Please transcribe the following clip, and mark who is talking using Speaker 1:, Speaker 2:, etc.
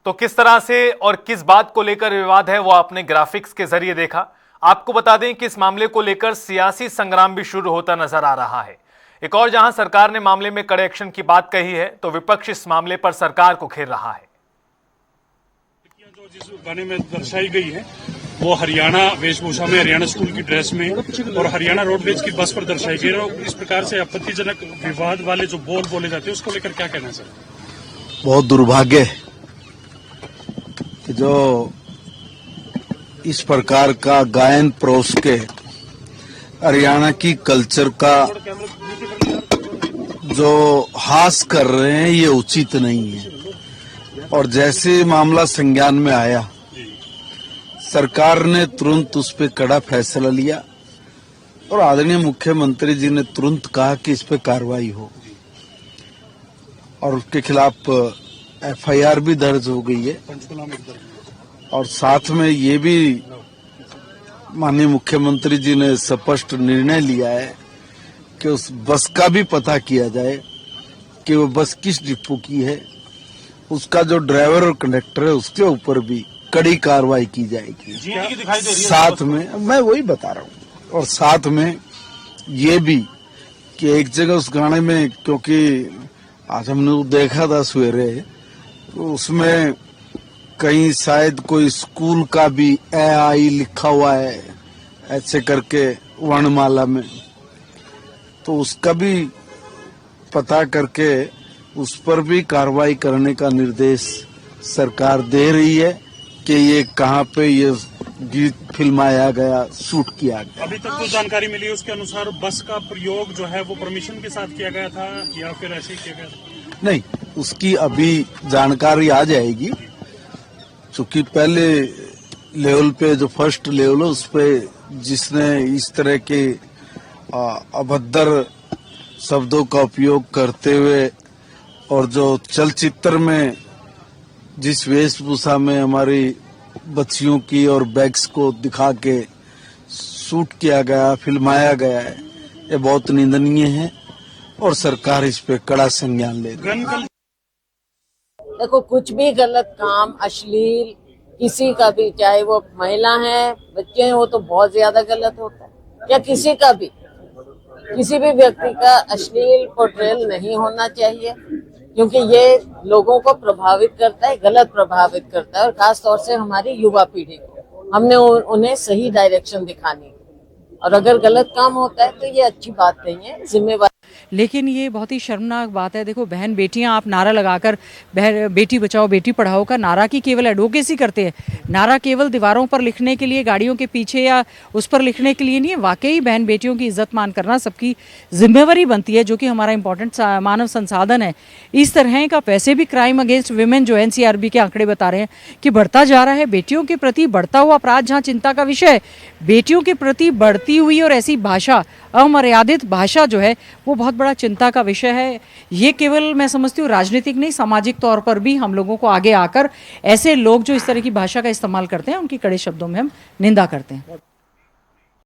Speaker 1: तो किस तरह से और किस बात को लेकर विवाद है वो आपने ग्राफिक्स के जरिए देखा। आपको बता दें कि इस मामले को लेकर सियासी संग्राम भी शुरू होता नजर आ रहा है। एक और जहां सरकार ने मामले में कड़े एक्शन की बात कही है तो विपक्ष इस मामले पर सरकार को घेर रहा है।
Speaker 2: जो जिस गाने में दर्शाई गई है वो हरियाणा वेशभूषा में, हरियाणा स्कूल की ड्रेस में और हरियाणा रोडवेज की बस पर दर्शाई गई है। इस प्रकार से आपत्तिजनक विवाद वाले जो बोल बोले जाते हैं उसको लेकर क्या कहना है सर?
Speaker 3: बहुत दुर्भाग्य है कि जो इस प्रकार का गायन परोस के हरियाणा की कल्चर का जो हास कर रहे हैं ये उचित नहीं है। और जैसे मामला संज्ञान में आया, सरकार ने तुरंत उस पर कड़ा फैसला लिया और आदरणीय मुख्यमंत्री जी ने तुरंत कहा कि इस पे कार्रवाई हो और उसके खिलाफ एफआईआर भी दर्ज हो गई है। और साथ में ये भी माननीय मुख्यमंत्री जी ने स्पष्ट निर्णय लिया है कि उस बस का भी पता किया जाए कि वो बस किस डिपो की है, उसका जो ड्राइवर और कंडक्टर है उसके ऊपर भी कड़ी कार्रवाई की जाएगी। साथ में मैं वही बता रहा हूँ, और साथ में ये भी कि एक जगह उस गाने में, क्योंकि आज हमने देखा था सवेरे, तो उसमें कहीं शायद कोई स्कूल का भी AI लिखा हुआ है ऐसे करके वर्णमाला में, तो उसका भी पता करके उस पर भी कार्रवाई करने का निर्देश सरकार दे रही है कि ये कहाँ पे ये गीत फिल्माया गया, शूट किया गया।
Speaker 2: अभी तक जो जानकारी मिली है उसके अनुसार बस का प्रयोग जो है वो परमिशन के साथ किया गया था या फिर ऐसे किया गया था?
Speaker 3: नहीं, उसकी अभी जानकारी आ जाएगी, क्योंकि पहले लेवल पे जो फर्स्ट लेवल है उस पे जिसने इस तरह के अभद्र शब्दों का उपयोग करते हुए और जो चलचित्र में जिस वेशभूषा में हमारी बच्चियों की और बैग्स को दिखा के शूट किया गया, फिल्माया गया है, ये बहुत निंदनीय है और सरकार इस पे कड़ा संज्ञान ले रही है।
Speaker 4: देखो, कुछ भी गलत काम, अश्लील किसी का भी, चाहे वो महिला है, बच्चे हैं, वो तो बहुत ज्यादा गलत होता है। या किसी का भी, किसी भी व्यक्ति का अश्लील पोर्ट्रेल नहीं होना चाहिए, क्योंकि ये लोगों को प्रभावित करता है, गलत प्रभावित करता है, और खास तौर से हमारी युवा पीढ़ी को हमने उन्हें सही डायरेक्शन दिखानी है। और अगर गलत काम होता है तो ये अच्छी बात नहीं है, जिम्मेवार।
Speaker 5: लेकिन ये बहुत ही शर्मनाक बात है। देखो, बहन बेटियां आप नारा लगाकर बेटी बचाओ बेटी पढ़ाओ का नारा की केवल एडवोकेसी करते हैं। नारा केवल दीवारों पर लिखने के लिए, गाड़ियों के पीछे या उस पर लिखने के लिए नहीं है। वाकई बहन बेटियों की इज्जत मान करना सबकी जिम्मेवारी बनती है, जो कि हमारा इंपॉर्टेंट मानव संसाधन है। इस तरह का वैसे भी क्राइम अगेंस्ट वुमेन जो NCRB के आंकड़े बता रहे हैं कि बढ़ता जा रहा है। बेटियों के प्रति बढ़ता हुआ अपराध जहाँ चिंता का विषय है, बेटियों के प्रति बढ़ती हुई और ऐसी भाषा, अमर्यादित भाषा जो है वो बहुत बड़ा चिंता का विषय है। ये केवल मैं समझती हूँ राजनीतिक नहीं, सामाजिक तौर पर भी हम लोगों को आगे आकर ऐसे लोग जो इस तरह की भाषा का इस्तेमाल करते हैं उनकी कड़े शब्दों में हम निंदा करते हैं।